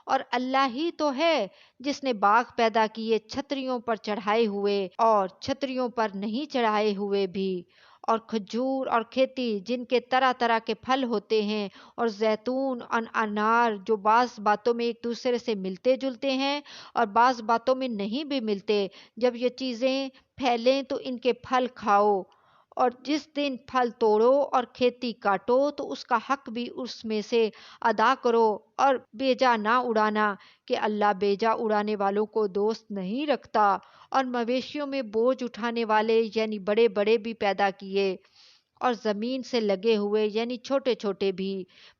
اور اللہ ہی تو ہے جس نے باغ پیدا کیے چھتریوں پر چڑھائے ہوئے اور چھتریوں پر نہیں چڑھائے ہوئے بھی، اور کھجور اور کھیتی جن کے طرح طرح کے پھل ہوتے ہیں، اور زیتون اور انار جو بعض باتوں میں ایک دوسرے سے ملتے جلتے ہیں اور بعض باتوں میں نہیں بھی ملتے۔ جب یہ چیزیں پھیلیں تو ان کے پھل کھاؤ، اور جس دن پھل توڑو اور کھیتی کاٹو تو اس کا حق بھی اس میں سے ادا کرو، اور بیجا نہ اڑانا کہ اللہ بیجا اڑانے والوں کو دوست نہیں رکھتا۔ اور مویشیوں میں بوجھ اٹھانے والے یعنی بڑے بڑے بھی پیدا کیے، اور زمین سے لگے ہوئے یعنی چھوٹے چھوٹے بھی۔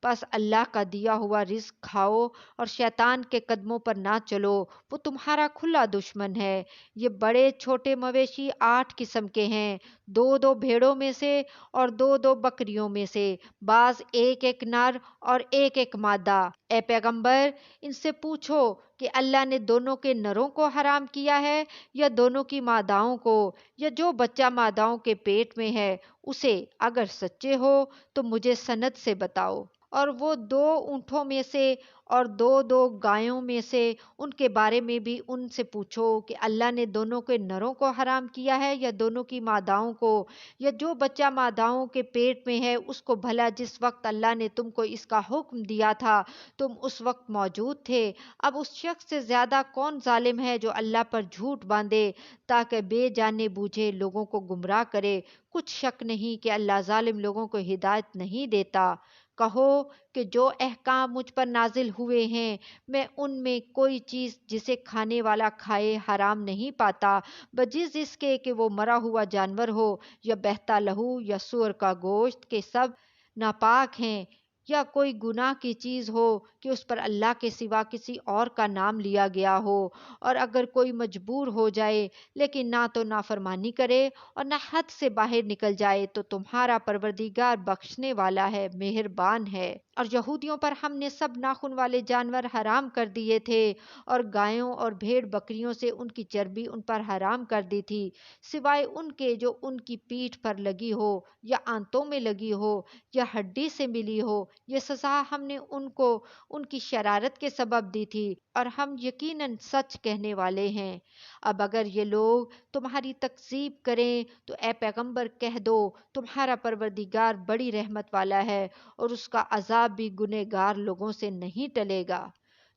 بس اللہ کا دیا ہوا رزق کھاؤ اور شیطان کے قدموں پر نہ چلو، وہ تمہارا کھلا دشمن ہے۔ یہ بڑے چھوٹے مویشی 8 قسم کے ہیں، دو دو بھیڑوں میں سے اور دو دو بکریوں میں سے، بعض ایک ایک نر اور ایک ایک مادہ۔ اے پیغمبر، ان سے پوچھو کہ اللہ نے دونوں کے نروں کو حرام کیا ہے یا دونوں کی ماداؤں کو، یا جو بچہ ماداؤں کے پیٹ میں ہے اسے؟ اگر سچے ہو تو مجھے سند سے بتاؤ۔ اور وہ 2 اونٹوں میں سے اور دو دو گایوں میں سے، ان کے بارے میں بھی ان سے پوچھو کہ اللہ نے دونوں کے نروں کو حرام کیا ہے یا دونوں کی ماداؤں کو، یا جو بچہ ماداؤں کے پیٹ میں ہے اس کو بھلا جس وقت اللہ نے تم کو اس کا حکم دیا تھا تم اس وقت موجود تھے؟ اب اس شخص سے زیادہ کون ظالم ہے جو اللہ پر جھوٹ باندھے تاکہ بے جانے بوجھے لوگوں کو گمراہ کرے؟ کچھ شک نہیں کہ اللہ ظالم لوگوں کو ہدایت نہیں دیتا۔ کہو کہ جو احکام مجھ پر نازل ہوئے ہیں میں ان میں کوئی چیز جسے کھانے والا کھائے حرام نہیں پاتا، بجز اس کے کہ وہ مرا ہوا جانور ہو یا بہتا لہو یا سور کا گوشت، کہ سب ناپاک ہیں، یا کوئی گناہ کی چیز ہو کہ اس پر اللہ کے سوا کسی اور کا نام لیا گیا ہو۔ اور اگر کوئی مجبور ہو جائے لیکن نہ تو نافرمانی کرے اور نہ حد سے باہر نکل جائے تو تمہارا پروردگار بخشنے والا ہے، مہربان ہے۔ اور یہودیوں پر ہم نے سب ناخن والے جانور حرام کر دیے تھے، اور گایوں اور بھیڑ بکریوں سے ان کی چربی ان پر حرام کر دی تھی، سوائے ان کے جو ان کی پیٹھ پر لگی ہو یا آنتوں میں لگی ہو یا ہڈی سے ملی ہو۔ یہ سزا ہم نے ان کو ان کی شرارت کے سبب دی تھی، اور ہم یقیناً سچ کہنے والے ہیں۔ اب اگر یہ لوگ تمہاری تکذیب کریں تو اے پیغمبر کہہ دو تمہارا پروردگار بڑی رحمت والا ہے، اور اس کا عذاب بھی گنہگار لوگوں سے نہیں ٹلے گا۔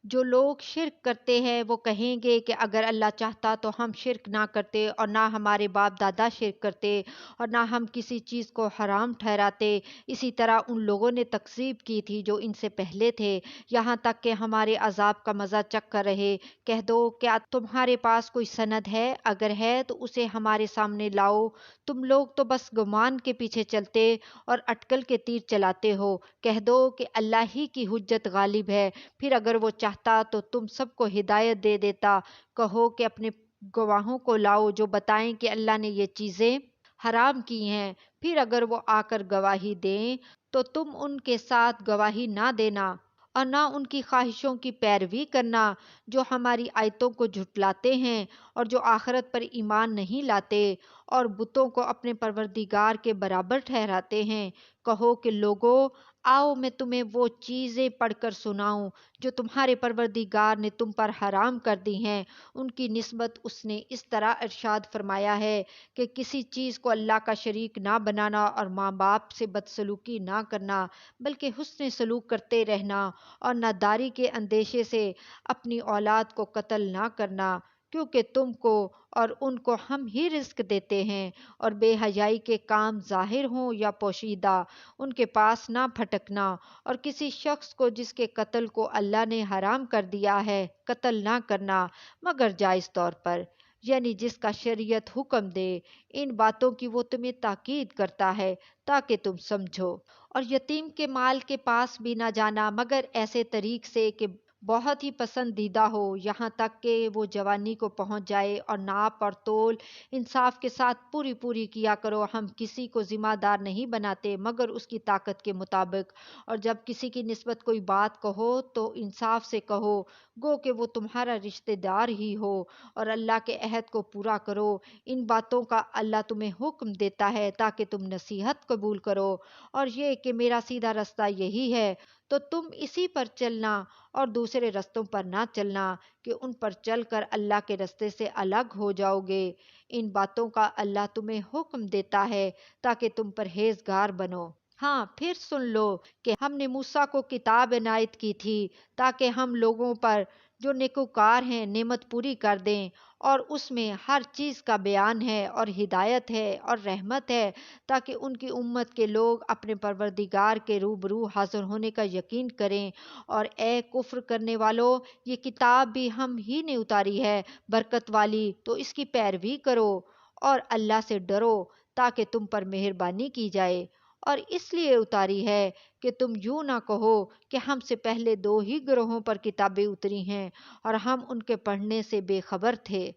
جو لوگ شرک کرتے ہیں وہ کہیں گے کہ اگر اللہ چاہتا تو ہم شرک نہ کرتے، اور نہ ہمارے باپ دادا شرک کرتے، اور نہ ہم کسی چیز کو حرام ٹھہراتے۔ اسی طرح ان لوگوں نے تکذیب کی تھی جو ان سے پہلے تھے، یہاں تک کہ ہمارے عذاب کا مزہ چکھ کر رہے۔ کہہ دو کیا تمہارے پاس کوئی سند ہے؟ اگر ہے تو اسے ہمارے سامنے لاؤ۔ تم لوگ تو بس گمان کے پیچھے چلتے اور اٹکل کے تیر چلاتے ہو۔ کہہ دو کہ اللہ ہی کی حجت غالب ہے، پھر اگر وہ چاہتا تو تم سب کو ہدایت دے دیتا۔ کہو کہ اپنے گواہوں کو لاؤ جو بتائیں کہ اللہ نے یہ چیزیں حرام کی ہیں، پھر اگر وہ آ کر گواہی دیں تو تم ان کے ساتھ گواہی نہ دینا، اور نہ ان کی خواہشوں کی پیروی کرنا جو ہماری آیتوں کو جھٹلاتے ہیں اور جو آخرت پر ایمان نہیں لاتے اور بتوں کو اپنے پروردگار کے برابر ٹھہراتے ہیں۔ کہو کہ لوگو، آؤ میں تمہیں وہ چیزیں پڑھ کر سناؤں جو تمہارے پروردگار نے تم پر حرام کر دی ہیں۔ ان کی نسبت اس نے اس طرح ارشاد فرمایا ہے کہ کسی چیز کو اللہ کا شریک نہ بنانا، اور ماں باپ سے بدسلوکی نہ کرنا، بلکہ حسن سلوک کرتے رہنا، اور ناداری کے اندیشے سے اپنی اولاد کو قتل نہ کرنا، کیونکہ تم کو اور ان کو ہم ہی رزق دیتے ہیں۔ اور بے حیائی کے کام ظاہر ہوں یا پوشیدہ ان کے پاس نہ پھٹکنا، اور کسی شخص کو جس کے قتل کو اللہ نے حرام کر دیا ہے قتل نہ کرنا مگر جائز طور پر، یعنی جس کا شریعت حکم دے۔ ان باتوں کی وہ تمہیں تاکید کرتا ہے تاکہ تم سمجھو۔ اور یتیم کے مال کے پاس بھی نہ جانا مگر ایسے طریق سے کہ بہت ہی پسندیدہ ہو، یہاں تک کہ وہ جوانی کو پہنچ جائے، اور ناپ اور تول انصاف کے ساتھ پوری پوری کیا کرو۔ ہم کسی کو ذمہ دار نہیں بناتے مگر اس کی طاقت کے مطابق، اور جب کسی کی نسبت کوئی بات کہو تو انصاف سے کہو، گو کہ وہ تمہارا رشتہ دار ہی ہو، اور اللہ کے عہد کو پورا کرو۔ ان باتوں کا اللہ تمہیں حکم دیتا ہے تاکہ تم نصیحت قبول کرو، اور یہ کہ میرا سیدھا رستہ یہی ہے، تو تم اسی پر چلنا اور دوسرے رستوں پر نہ چلنا کہ ان پر چل کر اللہ کے رستے سے الگ ہو جاؤ گے۔ ان باتوں کا اللہ تمہیں حکم دیتا ہے تاکہ تم پرہیزگار بنو۔ ہاں پھر سن لو کہ ہم نے موسیٰ کو کتاب عنایت کی تھی تاکہ ہم لوگوں پر جو نیکوکار ہیں نعمت پوری کر دیں، اور اس میں ہر چیز کا بیان ہے اور ہدایت ہے اور رحمت ہے، تاکہ ان کی امت کے لوگ اپنے پروردگار کے روبرو حاضر ہونے کا یقین کریں۔ اور اے کفر کرنے والو، یہ کتاب بھی ہم ہی نے اتاری ہے برکت والی، تو اس کی پیروی کرو اور اللہ سے ڈرو تاکہ تم پر مہربانی کی جائے۔ اور اس لیے اتاری ہے کہ تم یوں نہ کہو کہ ہم سے پہلے دو ہی گروہوں پر کتابیں اتری ہیں اور ہم ان کے پڑھنے سے بے خبر تھے،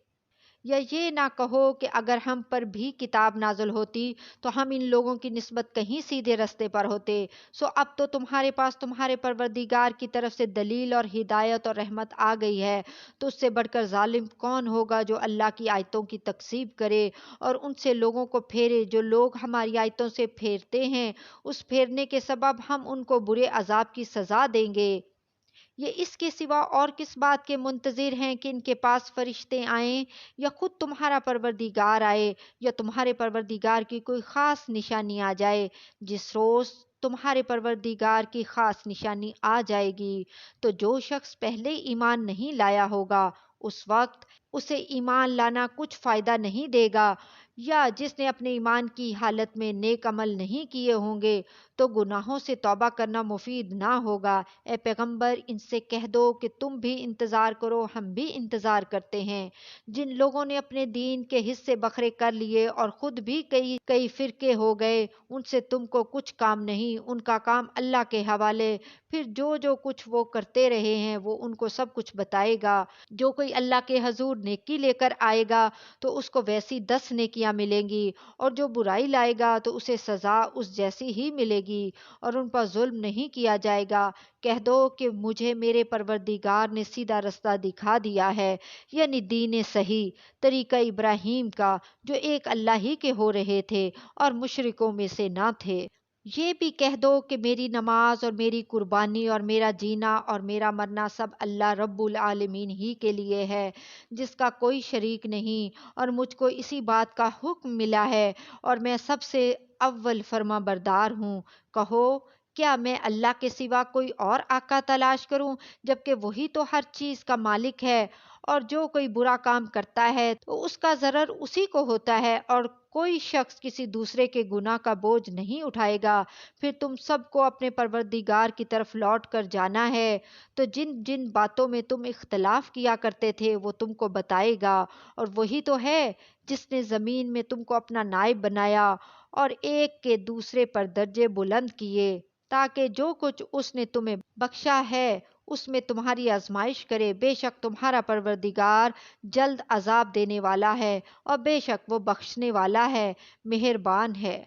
یا یہ نہ کہو کہ اگر ہم پر بھی کتاب نازل ہوتی تو ہم ان لوگوں کی نسبت کہیں سیدھے رستے پر ہوتے۔ سو اب تو تمہارے پاس تمہارے پروردگار کی طرف سے دلیل اور ہدایت اور رحمت آ گئی ہے، تو اس سے بڑھ کر ظالم کون ہوگا جو اللہ کی آیتوں کی تکذیب کرے اور ان سے لوگوں کو پھیرے۔ جو لوگ ہماری آیتوں سے پھیرتے ہیں، اس پھیرنے کے سبب ہم ان کو برے عذاب کی سزا دیں گے۔ یہ اس کے سوا اور کس بات کے منتظر ہیں کہ ان کے پاس فرشتے آئیں، یا خود تمہارا پروردگار آئے، یا تمہارے پروردگار کی کوئی خاص نشانی آ جائے؟ جس روز تمہارے پروردگار کی خاص نشانی آ جائے گی تو جو شخص پہلے ایمان نہیں لایا ہوگا اس وقت اسے ایمان لانا کچھ فائدہ نہیں دے گا، یا جس نے اپنے ایمان کی حالت میں نیک عمل نہیں کیے ہوں گے تو گناہوں سے توبہ کرنا مفید نہ ہوگا۔ اے پیغمبر، ان سے کہہ دو کہ تم بھی انتظار کرو، ہم بھی انتظار کرتے ہیں۔ جن لوگوں نے اپنے دین کے حصے بکھرے کر لیے اور خود بھی کئی کئی فرقے ہو گئے، ان سے تم کو کچھ کام نہیں، ان کا کام اللہ کے حوالے۔ پھر جو جو کچھ وہ کرتے رہے ہیں وہ ان کو سب کچھ بتائے گا۔ جو کوئی اللہ کے حضور نیکی لے کر آئے گا تو اس کو ویسی 10 نیکیاں ملیں گی، اور جو برائی لائے گا تو اسے سزا اس جیسی ہی ملے گی، اور ان پر ظلم نہیں کیا جائے گا۔ کہہ دو کہ مجھے میرے پروردگار نے سیدھا رستہ دکھا دیا ہے، یعنی دین صحیح، طریقہ ابراہیم کا، جو ایک اللہ ہی کے ہو رہے تھے اور مشرکوں میں سے نہ تھے۔ یہ بھی کہہ دو کہ میری نماز اور میری قربانی اور میرا جینا اور میرا مرنا سب اللہ رب العالمین ہی کے لیے ہے، جس کا کوئی شریک نہیں، اور مجھ کو اسی بات کا حکم ملا ہے، اور میں سب سے اول فرما بردار ہوں۔ کہو کیا میں اللہ کے سوا کوئی اور آقا تلاش کروں، جبکہ وہی تو ہر چیز کا مالک ہے؟ اور جو کوئی برا کام کرتا ہے تو اس کا ضرر اسی کو ہوتا ہے، اور کوئی شخص کسی دوسرے کے گناہ کا بوجھ نہیں اٹھائے گا۔ پھر تم سب کو اپنے پروردگار کی طرف لوٹ کر جانا ہے، تو جن جن باتوں میں تم اختلاف کیا کرتے تھے وہ تم کو بتائے گا، اور وہی تو ہے جس نے زمین میں تم کو اپنا نائب بنایا اور ایک کے دوسرے پر درجے بلند کیے، تاکہ جو کچھ اس نے تمہیں بخشا ہے اس میں تمہاری آزمائش کرے۔ بے شک تمہارا پروردگار جلد عذاب دینے والا ہے، اور بے شک وہ بخشنے والا ہے، مہربان ہے۔